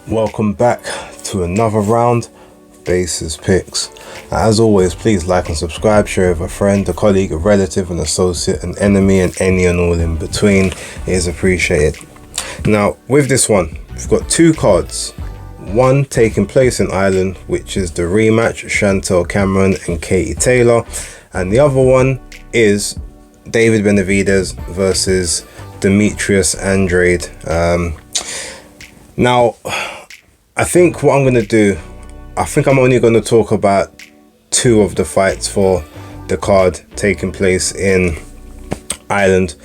Welcome back to another round of Bases Picks. As always, please like and subscribe, share with a friend, a colleague, a relative, an associate, an enemy, and any and all in between. It is appreciated. Now, with this one, we've got two cards. One taking place in Ireland, which is the rematch, Chantelle Cameron and Katie Taylor. And the other one is David Benavidez versus Demetrius Andrade. Now, I think what I'm going to do, I think I'm only going to talk about two of the fights for the card taking place in Ireland.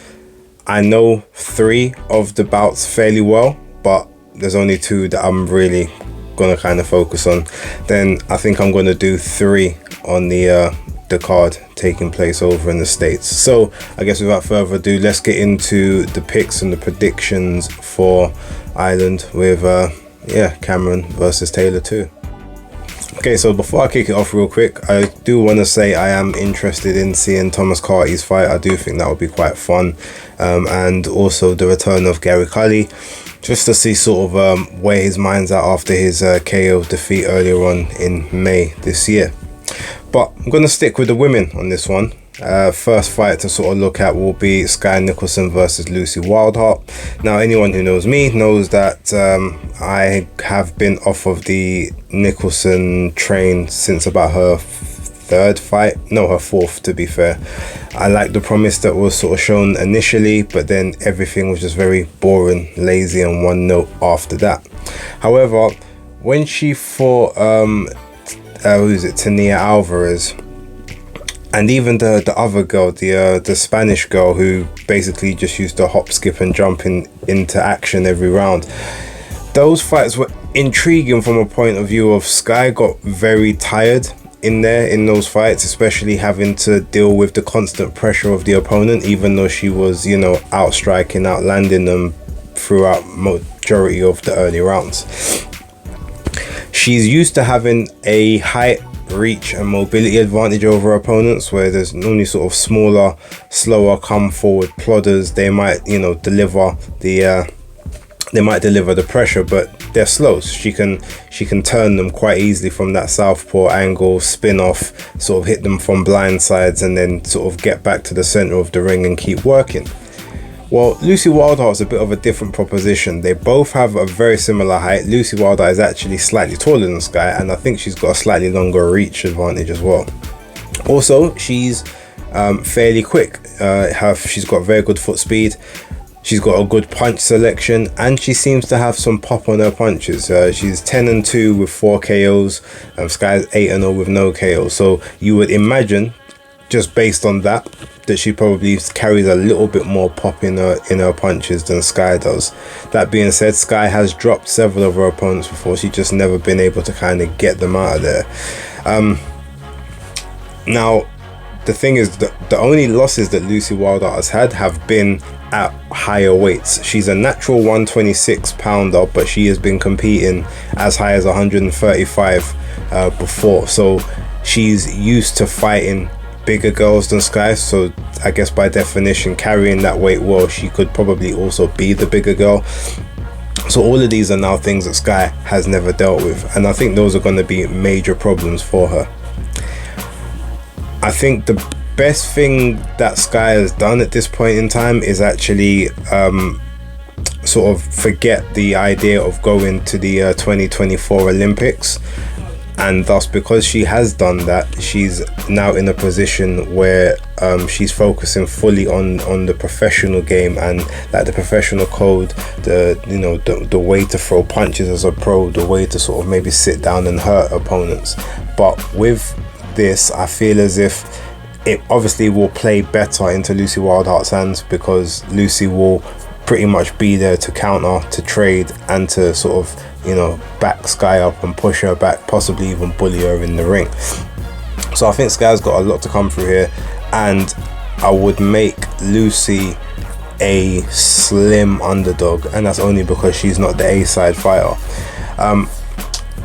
I know three of the bouts fairly well, but there's only two that I'm really going to kind of focus on. Then I think I'm going to do three on the card taking place over in the States. So I guess without further ado, let's get into the picks and the predictions for Ireland with Cameron versus Taylor too. Okay, so before I kick it off real quick, I do want to say I am interested in seeing Thomas Carty's fight. I do think that would be quite fun, and also the return of Gary Cully, just to see sort of where his mind's at after his KO defeat earlier on in May this year. But I'm going to stick with the women on this one. First fight to sort of look at will be Skye Nicolson versus Lucy Wildheart. Now, anyone who knows me knows that I have been off of the Nicolson train since about her her fourth, to be fair. I liked the promise that was sort of shown initially, but then everything was just very boring, lazy, and one note after that. However, when she fought Tania Alvarez, and even the other girl, the Spanish girl, who basically just used to hop, skip and jump into action every round. Those fights were intriguing from a point of view of Skye got very tired in those fights, especially having to deal with the constant pressure of the opponent, even though she was, outstriking, outlanding them throughout majority of the early rounds. She's used to having a height, reach and mobility advantage over opponents, where there's only sort of smaller, slower, come forward plodders. They might deliver the pressure, but they're slow. So she can turn them quite easily from that southpaw angle, spin off, sort of hit them from blind sides, and then sort of get back to the center of the ring and keep working. Well, Lucy Wildheart is a bit of a different proposition. They both have a very similar height. Lucy Wildheart is actually slightly taller than Skye, and I think she's got a slightly longer reach advantage as well. Also, she's fairly quick. She's got very good foot speed. She's got a good punch selection, and she seems to have some pop on her punches. She's 10-2 with 4 KOs. Skye's 8-0 with no KOs. So you would imagine, just based on that she probably carries a little bit more pop in her punches than Skye does. That being said, Skye has dropped several of her opponents before. She's just never been able to kind of get them out of there. Now, the thing is that the only losses that Lucy Wildheart has had have been at higher weights. She's a natural 126 pounder, but she has been competing as high as 135 before. So she's used to fighting bigger girls than Skye, so I guess by definition, carrying that weight well, she could probably also be the bigger girl. So all of these are now things that Skye has never dealt with, and I think those are going to be major problems for her. I think the best thing that Skye has done at this point in time is actually sort of forget the idea of going to the 2024 Olympics. And thus, because she has done that, she's now in a position where she's focusing fully on the professional game and like the professional code, the way to throw punches as a pro, the way to sort of maybe sit down and hurt opponents. But with this, I feel as if it obviously will play better into Lucy Wildheart's hands, because Lucy will pretty much be there to counter, to trade, and to sort of back Skye up and push her back, possibly even bully her in the ring. So I think Skye's got a lot to come through here, and I would make Lucy a slim underdog, and that's only because she's not the A-side fighter.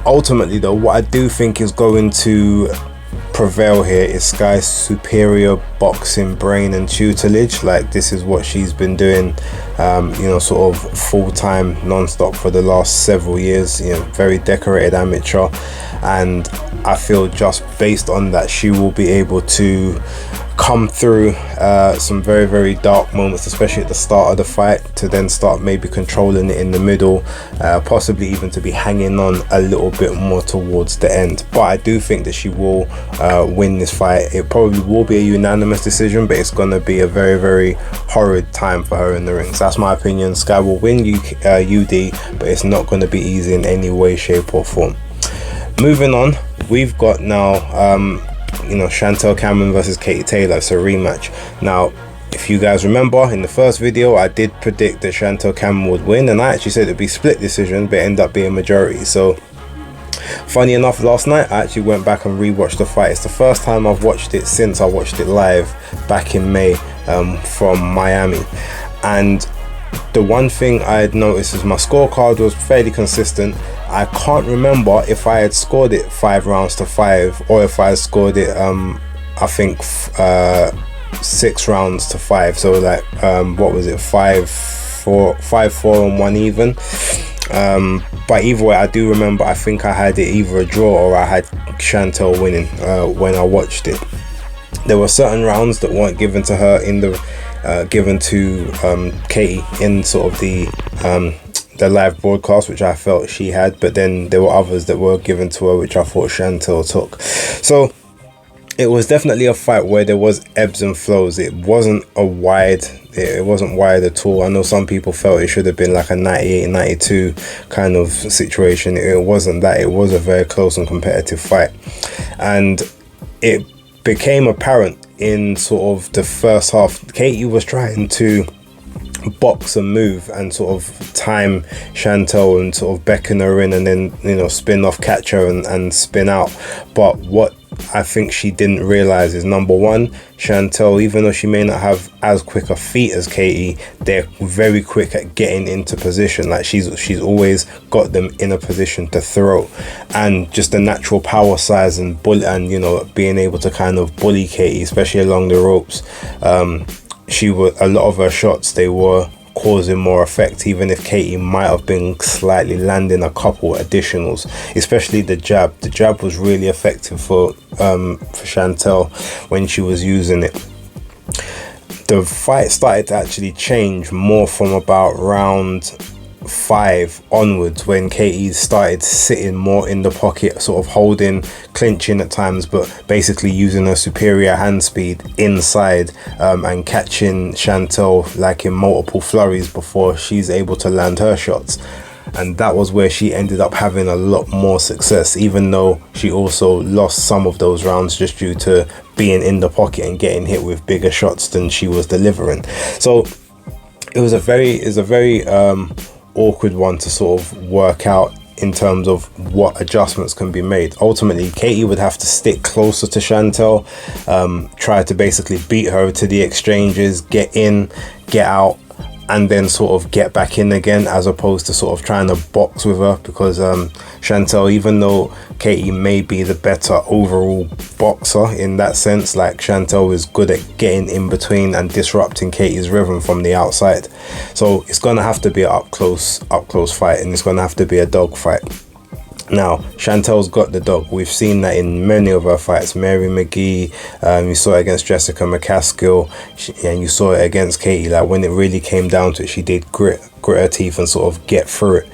Ultimately though, what I do think is going to prevail here is Skye's superior boxing brain and tutelage. Like, this is what she's been doing, you know, sort of full-time, non-stop for the last several years. You know, very decorated amateur, and I feel just based on that, she will be able to come through some very, very dark moments, especially at the start of the fight, to then start maybe controlling it in the middle, possibly even to be hanging on a little bit more towards the end. But I do think that she will win this fight. It probably will be a unanimous decision, but it's going to be a very, very horrid time for her in the ring. So that's my opinion. Skye will win UD, but it's not going to be easy in any way, shape or form. Moving on, we've got now you know, Chantelle Cameron versus Katie Taylor. It's a rematch. Now, if you guys remember, in the first video I did predict that Chantelle Cameron would win, and I actually said it'd be split decision, but it ended up being majority. So funny enough, last night I actually went back and rewatched the fight. It's the first time I've watched it since I watched it live back in May from Miami. And the one thing I had noticed is my scorecard was fairly consistent. I can't remember if I had scored it 5 rounds to 5 or if I had scored it I think 6 rounds to 5. So like what was it, 5-4 and 1 even. But either way, I do remember, I think I had it either a draw or I had Chantelle winning when I watched it. There were certain rounds that weren't given to her in the given to Katie in sort of the live broadcast, which I felt she had, but then there were others that were given to her which I thought Chantelle took. So it was definitely a fight where there was ebbs and flows. It wasn't wide at all. I know some people felt it should have been like a 98-92 kind of situation. It wasn't that. It was a very close and competitive fight, and it became apparent in sort of the first half. Katie was trying to box and move and sort of time Chantelle and sort of beckon her in and then, you know, spin off, catch her and spin out. But what I think she didn't realize is, number one, Chantelle, even though she may not have as quick a feet as Katie, they're very quick at getting into position. Like she's always got them in a position to throw, and just the natural power size and bully, and you know, being able to kind of bully Katie, especially along the ropes. A lot of her shots, they were causing more effect, even if Katie might have been slightly landing a couple additionals, especially the jab. The jab was really effective for Chantelle when she was using it. The fight started to actually change more from about round 5 onwards, when Katie started sitting more in the pocket, sort of holding, clinching at times, but basically using her superior hand speed inside and catching Chantelle like in multiple flurries before she's able to land her shots. And that was where she ended up having a lot more success, even though she also lost some of those rounds just due to being in the pocket and getting hit with bigger shots than she was delivering. So it was a very awkward one to sort of work out in terms of what adjustments can be made. Ultimately, Katie would have to stick closer to Chantelle, try to basically beat her to the exchanges, get in, get out, and then sort of get back in again, as opposed to sort of trying to box with her, because Chantelle, even though Katie may be the better overall boxer in that sense, like Chantelle is good at getting in between and disrupting Katie's rhythm from the outside. So it's going to have to be an up close fight, and it's going to have to be a dog fight. Now, Chantelle's got the dog. We've seen that in many of her fights. Mary McGee, you saw it against Jessica McCaskill, and you saw it against Katie. Like, when it really came down to it, she did grit her teeth and sort of get through it.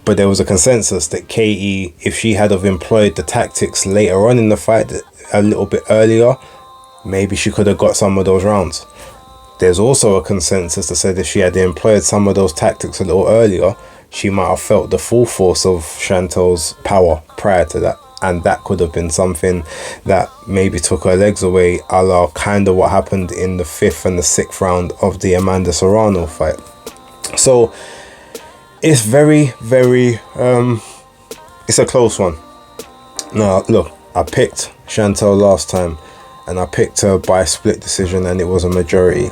But there was a consensus that Katie, if she had have employed the tactics later on in the fight, a little bit earlier, maybe she could have got some of those rounds. There's also a consensus that said if she had employed some of those tactics a little earlier, she might have felt the full force of Chantelle's power prior to that. And that could have been something that maybe took her legs away, a la kind of what happened in the 5th and the 6th round of the Amanda Serrano fight. So it's very, very, it's a close one. Now, look, I picked Chantelle last time, and I picked her by split decision, and it was a majority.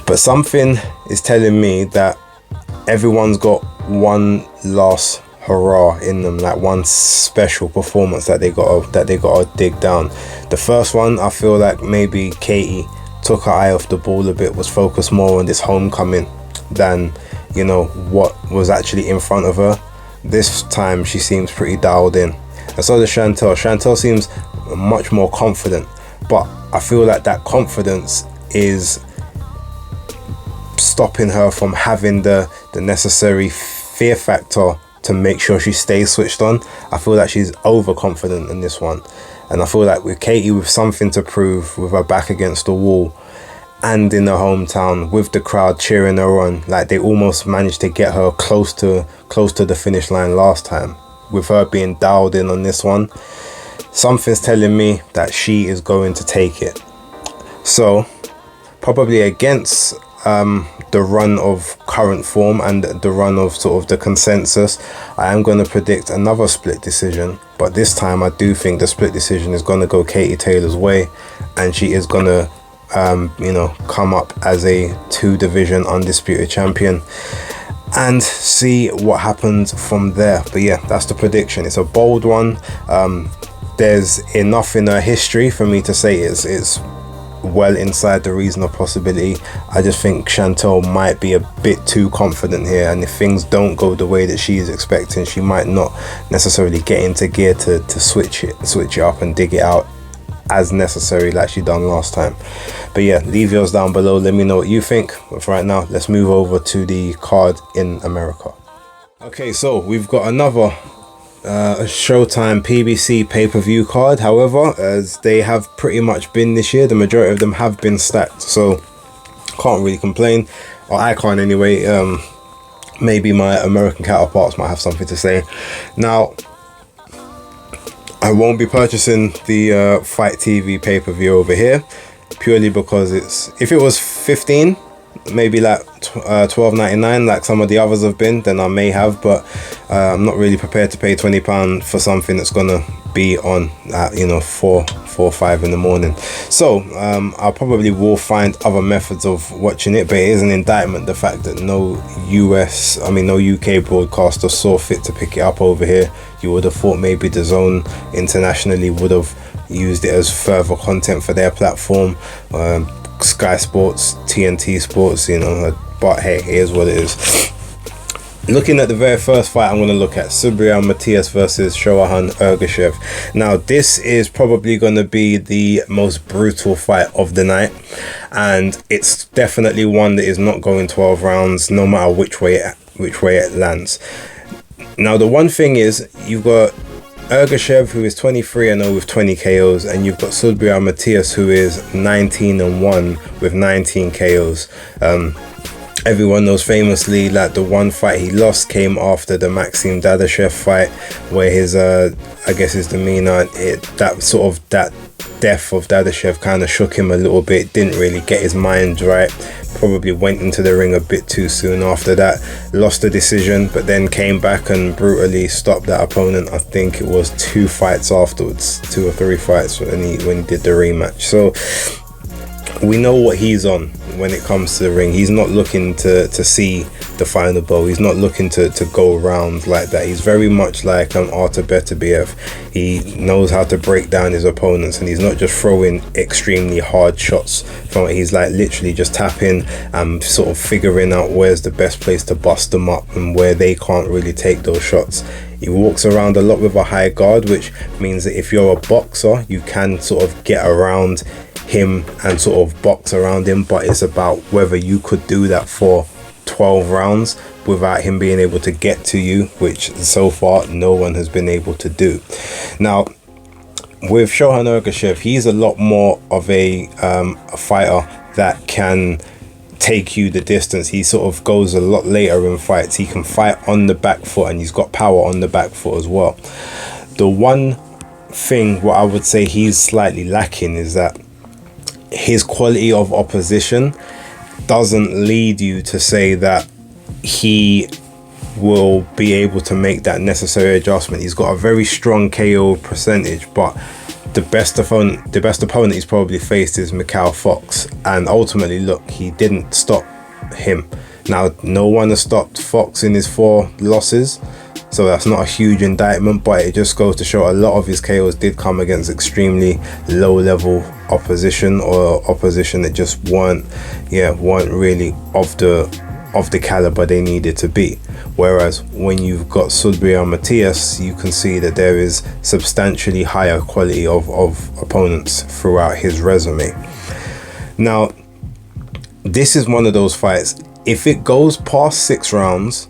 But something is telling me that everyone's got one last hurrah in them, like one special performance that they gotta dig down. The first one, I feel like maybe Katie took her eye off the ball a bit, was focused more on this homecoming than, you know, what was actually in front of her. This time she seems pretty dialed in, and so does Chantelle. Chantelle seems much more confident, but I feel like that confidence is stopping her from having the necessary fear factor to make sure she stays switched on. I feel like she's overconfident in this one, and I feel like with Katie, with something to prove, with her back against the wall and in her hometown, with the crowd cheering her on, like they almost managed to get her close to the finish line last time. With her being dialed in on this one, something's telling me that she is going to take it. So probably against the run of current form and the run of sort of the consensus, I am going to predict another split decision, but this time I do think the split decision is going to go Katie Taylor's way, and she is going to you know, come up as a 2-division undisputed champion, and see what happens from there. But yeah, that's the prediction. It's a bold one. There's enough in her history for me to say it's well inside the reason of possibility. I just think Chantelle might be a bit too confident here, and if things don't go the way that she is expecting, she might not necessarily get into gear to switch it up and dig it out as necessary like she done last time. But yeah, leave yours down below, let me know what you think. But for right now, let's move over to the card in America. Okay, so we've got another Showtime PBC pay-per-view card. However, as they have pretty much been this year, the majority of them have been stacked, so can't really complain, or I can't anyway. Maybe my American counterparts might have something to say. Now, I won't be purchasing the Fight TV pay-per-view over here, purely because if it was 15, maybe like $12.99 like some of the others have been, then I may have, but I'm not really prepared to pay £20 for something that's gonna be on at, you know, 4 or 5 in the morning. So I probably will find other methods of watching it, but it is an indictment, the fact that no UK broadcaster saw fit to pick it up over here. You would have thought maybe the Zone internationally would have used it as further content for their platform, Skye Sports, TNT Sports, you know, but hey, here's what it is. Looking at the very first fight, I'm going to look at Subriel Matias versus Shohahan Ergashev. Now, this is probably going to be the most brutal fight of the night, and it's definitely one that is not going 12 rounds, no matter which way it lands. Now, the one thing is, you've got Ergashev, who is 23-0 with 20 KOs, and you've got Subriel Matias, who is 19-1 with 19 KOs. Everyone knows famously that the one fight he lost came after the Maxim Dadashev fight, where his I guess his demeanor, that death of Dadashev kind of shook him a little bit, didn't really get his mind right, probably went into the ring a bit too soon after that, lost the decision, but then came back and brutally stopped that opponent. I think it was 2 fights afterwards, 2 or 3 fights when he did the rematch. So we know what he's on when it comes to the ring. He's not looking to see the final bow. He's not looking to go around like that. He's very much like Artur Beterbiev. He knows how to break down his opponents, and he's not just throwing extremely hard shots from it. He's like literally just tapping and sort of figuring out where's the best place to bust them up and where they can't really take those shots. He walks around a lot with a high guard, which means that if you're a boxer, you can sort of get around him and sort of box around him, but it's about whether you could do that for 12 rounds without him being able to get to you, which so far no one has been able to do. Now, with Shohahan Ergashev, he's a lot more of a fighter that can take you the distance. He sort of goes a lot later in fights. He can fight on the back foot, and he's got power on the back foot as well. The one thing what I would say he's slightly lacking is that his quality of opposition doesn't lead you to say that he will be able to make that necessary adjustment. He's got a very strong KO percentage, but the best opponent he's probably faced is Mikhail Fox, and ultimately, look, he didn't stop him. Now, no one has stopped Fox in his 4 losses, so that's not a huge indictment, but it just goes to show a lot of his KOs did come against extremely low level opposition, or opposition that just weren't really of the caliber they needed to be. Whereas when you've got Subriel and Matias, you can see that there is substantially higher quality of opponents throughout his resume. Now, this is one of those fights, if it goes past 6 rounds,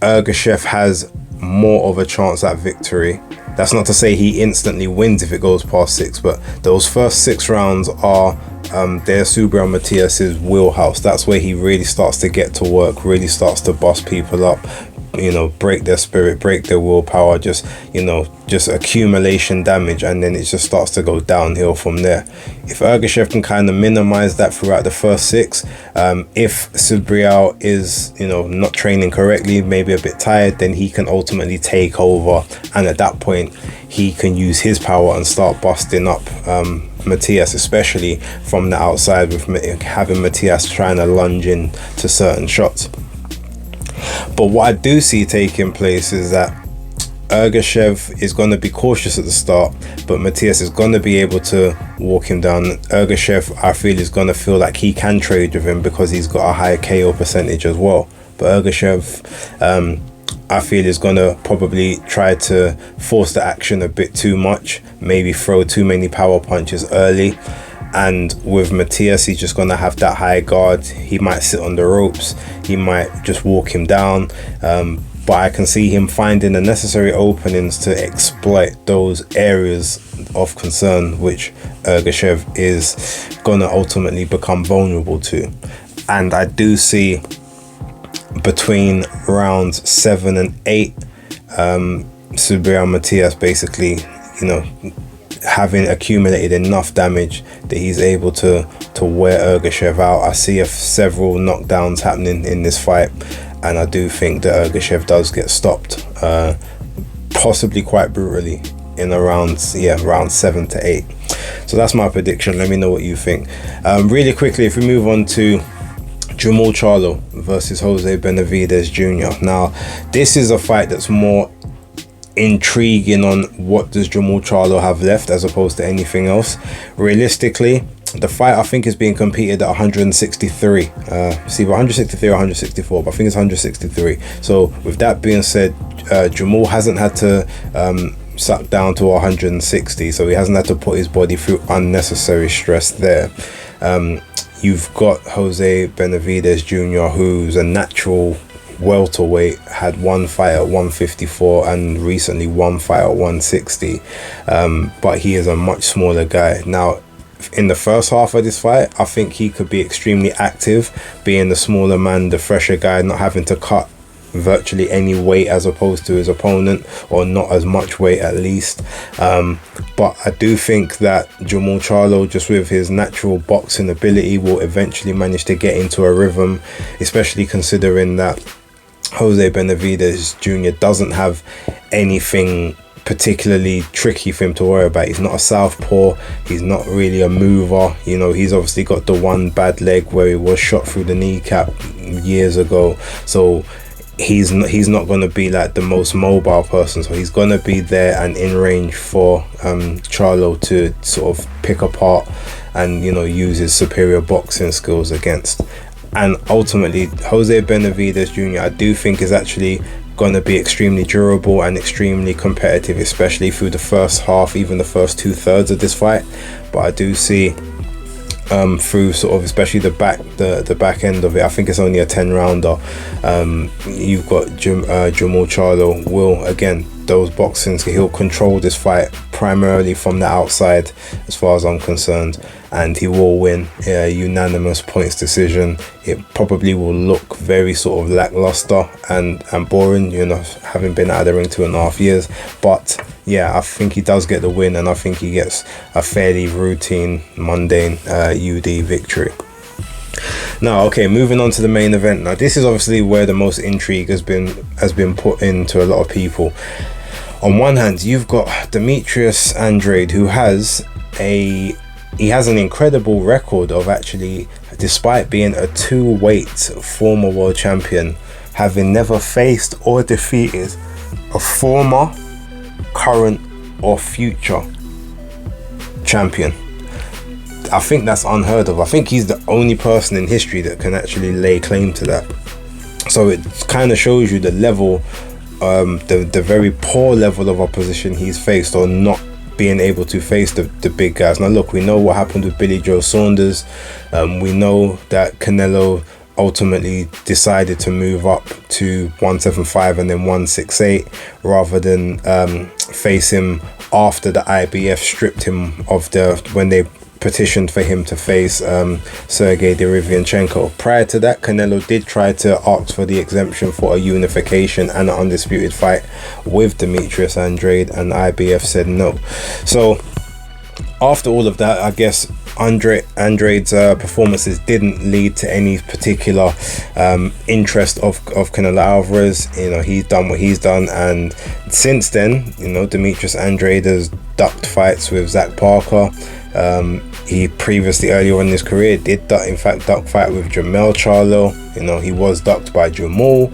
Ergashev has more of a chance at victory. That's not to say he instantly wins if it goes past 6, but those first 6 rounds are their Subriel Matias's wheelhouse. That's where he really starts to get to work, really starts to bust people up, break their spirit, break their willpower, just accumulation damage, and then it just starts to go downhill from there. If Ergashev can kind of minimize that throughout the first 6, if Subriel is not training correctly, maybe a bit tired, then he can ultimately take over, and at that point he can use his power and start busting up Matias, especially from the outside, with having Matias trying to lunge in to certain shots. But what I do see taking place is that Ergashev is going to be cautious at the start, but Matias is going to be able to walk him down. Ergashev, I feel, is going to feel like he can trade with him because he's got a high KO percentage as well. But Ergashev, I feel, is going to probably try to force the action a bit too much, maybe throw too many power punches early. And with Matias, he's just going to have that high guard. He might sit on the ropes, he might just walk him down, but I can see him finding the necessary openings to exploit those areas of concern which Ergashev is going to ultimately become vulnerable to. And I do see between rounds 7 and 8, Subriel Matias basically, having accumulated enough damage that he's able to wear Ergashev out. I see several knockdowns happening in this fight, and I do think that Ergashev does get stopped, possibly quite brutally, in around 7 to 8. So that's my prediction. Let me know what you think. Really quickly, if we move on to Jermall Charlo versus Jose Benavidez Jr. Now, this is a fight that's more intriguing on what does Jermall Charlo have left as opposed to anything else. Realistically, the fight I think is being competed at 163. It's either 163 or 164, but I think it's 163. So with that being said, Jermall hasn't had to suck down to 160, so he hasn't had to put his body through unnecessary stress there. You've got Jose Benavidez Jr., who's a natural welterweight, had one fight at 154 and recently one fight at 160, but he is a much smaller guy. Now, in the first half of this fight, I think he could be extremely active, being the smaller man, the fresher guy, not having to cut virtually any weight as opposed to his opponent, or not as much weight at least. But I do think that Jermall Charlo, just with his natural boxing ability, will eventually manage to get into a rhythm, especially considering that Jose Benavidez Jr. doesn't have anything particularly tricky for him to worry about. He's not a southpaw, he's not really a mover. He's obviously got the one bad leg where he was shot through the kneecap years ago, so he's not going to be like the most mobile person, so he's going to be there and in range for Charlo to sort of pick apart and use his superior boxing skills against. And ultimately, Jose Benavidez Jr. I do think is actually going to be extremely durable and extremely competitive, especially through the first half, even the first 2/3 of this fight. But I do see through sort of especially the back end of it, I think it's only a 10 rounder. You've got Jermall Charlo will, again, those boxings, he'll control this fight primarily from the outside as far as I'm concerned, and he will win a unanimous points decision. It probably will look very sort of lackluster and boring, having been out of the ring 2.5 years, but yeah, I think he does get the win, and I think he gets a fairly routine, mundane UD victory. Now, okay, moving on to the main event. Now, this is obviously where the most intrigue has been put into a lot of people. On one hand, you've got Demetrius Andrade, who has an incredible record of actually, despite being a 2-weight former world champion, having never faced or defeated a former, current, or future champion. I think that's unheard of. I think he's the only person in history that can actually lay claim to that. So it kind of shows you the level, the very poor level of opposition he's faced, or not being able to face the big guys. Now look, we know what happened with Billy Joe Saunders. We know that Canelo ultimately decided to move up to 175 and then 168 rather than face him after the IBF stripped him of when they petitioned for him to face Sergey Derevyanchenko. Prior to that, Canelo did try to ask for the exemption for a unification and an undisputed fight with Demetrius Andrade, and IBF said no. So after all of that, I guess Andrade's performances didn't lead to any particular interest of Canelo Alvarez. You know, he's done what he's done, and since then, you know, Demetrius Andrade has ducked fights with Zach Parker. He previously, earlier in his career, did duck fight with Jermall Charlo. You know, he was ducked by Jermall,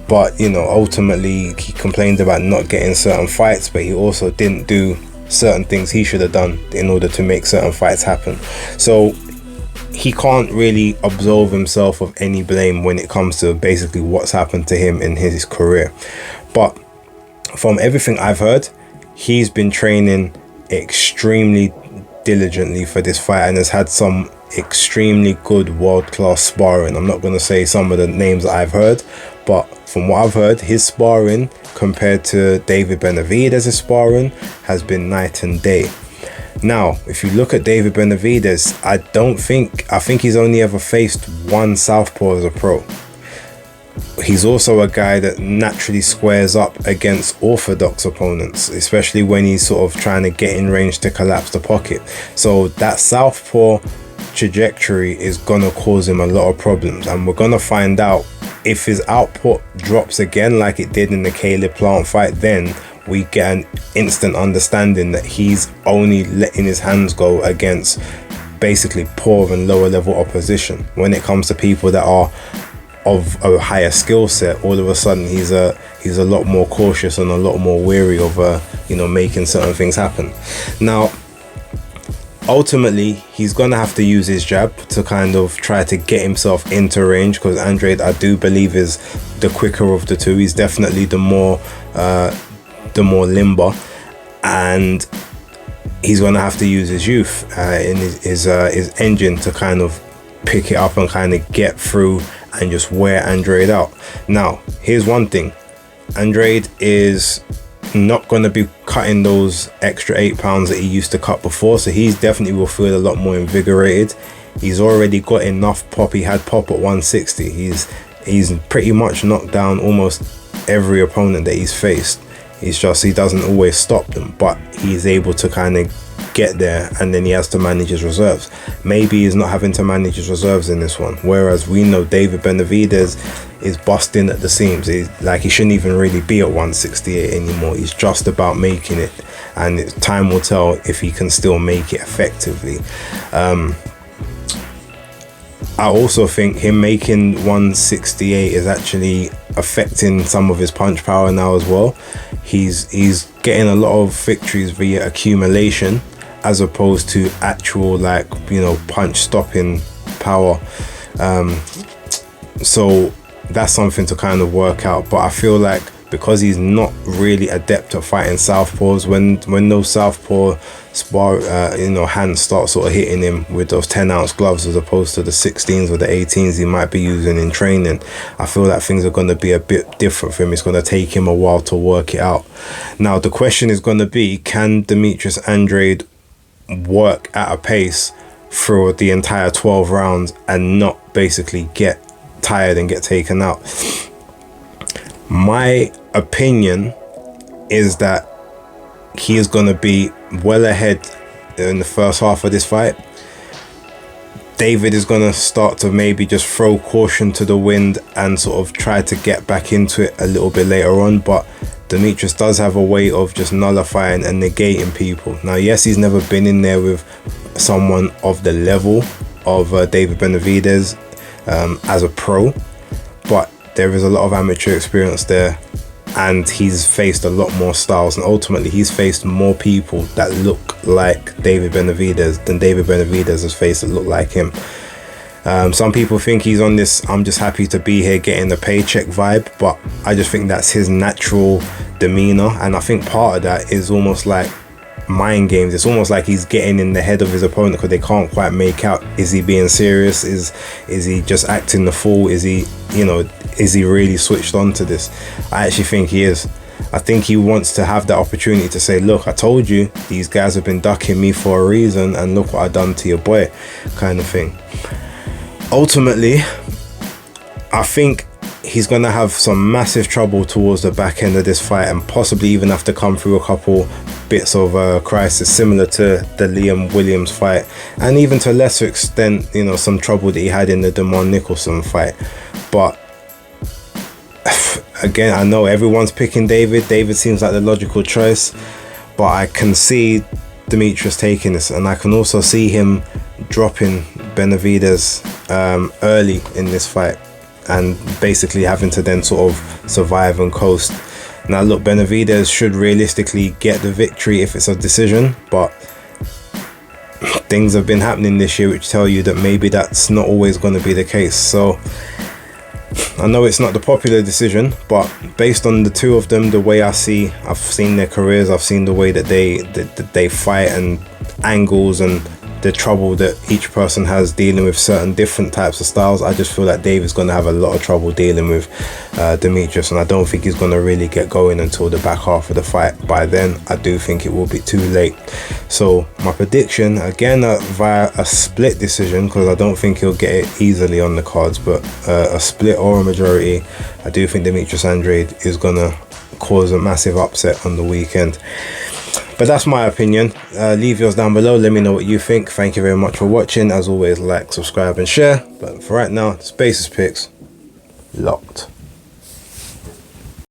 but you know, ultimately he complained about not getting certain fights, but he also didn't do certain things he should have done in order to make certain fights happen. So he can't really absolve himself of any blame when it comes to basically what's happened to him in his career. But from everything I've heard, he's been training extremely diligently for this fight and has had some extremely good world-class sparring. I'm not going to say some of the names that I've heard, but from what I've heard, his sparring compared to David Benavidez' sparring has been night and day. Now, if you look at David Benavidez, I think he's only ever faced one southpaw as a pro. He's also a guy that naturally squares up against orthodox opponents, especially when he's sort of trying to get in range to collapse the pocket. So that southpaw trajectory is gonna cause him a lot of problems, and we're gonna find out if his output drops again like it did in the Caleb Plant fight. Then we get an instant understanding that he's only letting his hands go against basically poor and lower level opposition. When it comes to people that are of a higher skill set, all of a sudden he's a lot more cautious and a lot more wary of you know, making certain things happen. Now ultimately he's gonna have to use his jab to kind of try to get himself into range, because Andrade, I do believe, is the quicker of the two. He's definitely the more limber, and he's gonna have to use his youth in his engine to kind of pick it up and kind of get through and just wear Andrade out. Now here's one thing, Andrade is not going to be cutting those extra 8 pounds that he used to cut before, so he's definitely will feel a lot more invigorated. He's already got enough pop. He had pop at 160. He's pretty much knocked down almost every opponent that he's faced. It's just he doesn't always stop them, but he's able to kind of get there, and then he has to manage his reserves. Maybe he's not having to manage his reserves in this one, whereas we know David Benavidez is busting at the seams. He shouldn't even really be at 168 anymore. He's just about making it, and time will tell if he can still make it effectively. I also think him making 168 is actually affecting some of his punch power now as well. He's getting a lot of victories via accumulation as opposed to actual, like, you know, punch stopping power. So that's something to kind of work out. But I feel like because he's not really adept at fighting southpaws, when those southpaw hands start sort of hitting him with those 10-ounce gloves as opposed to the 16s or the 18s he might be using in training, I feel like things are going to be a bit different for him. It's going to take him a while to work it out. Now the question is going to be, can Demetrius Andrade work at a pace through the entire 12 rounds and not basically get tired and get taken out? My opinion is that he is going to be well ahead in the first half of this fight. David is going to start to maybe just throw caution to the wind and sort of try to get back into it a little bit later on, but Demetrius does have a way of just nullifying and negating people. Now yes, he's never been in there with someone of the level of David Benavidez as a pro, but there is a lot of amateur experience there, and he's faced a lot more styles, and ultimately he's faced more people that look like David Benavidez than David Benavidez has faced that look like him. Some people think he's on this I'm just happy to be here getting the paycheck vibe, but I just think that's his natural demeanor, and I think part of that is almost like mind games. It's almost like he's getting in the head of his opponent because they can't quite make out, is he being serious, is he just acting the fool, is he, you know, is he really switched on to this? I actually think he is. I think he wants to have that opportunity to say, look, I told you these guys have been ducking me for a reason, and look what I done to your boy, kind of thing. Ultimately, I think he's going to have some massive trouble towards the back end of this fight, and possibly even have to come through a couple bits of crisis similar to the Liam Williams fight, and even to a lesser extent, you know, some trouble that he had in the Demond Nicholson fight. But again, I know everyone's picking David. David seems like the logical choice, but I can see Demetrius taking this, and I can also see him dropping Benavidez early in this fight, and basically having to then sort of survive and coast. Now look, Benavidez should realistically get the victory if it's a decision, but things have been happening this year which tell you that maybe that's not always going to be the case. So I know it's not the popular decision, but based on the two of them, the way I've seen their careers, I've seen the way that they fight, and angles, and the trouble that each person has dealing with certain different types of styles, I just feel like David's going to have a lot of trouble dealing with Demetrius, and I don't think he's going to really get going until the back half of the fight. By then, I do think it will be too late. So my prediction, again, via a split decision, because I don't think he'll get it easily on the cards, but a split or a majority, I do think Demetrius Andrade is going to cause a massive upset on the weekend. But that's my opinion. Leave yours down below. Let me know what you think. Thank you very much for watching. As always, like, subscribe and share. But for right now, Spaces Picks locked.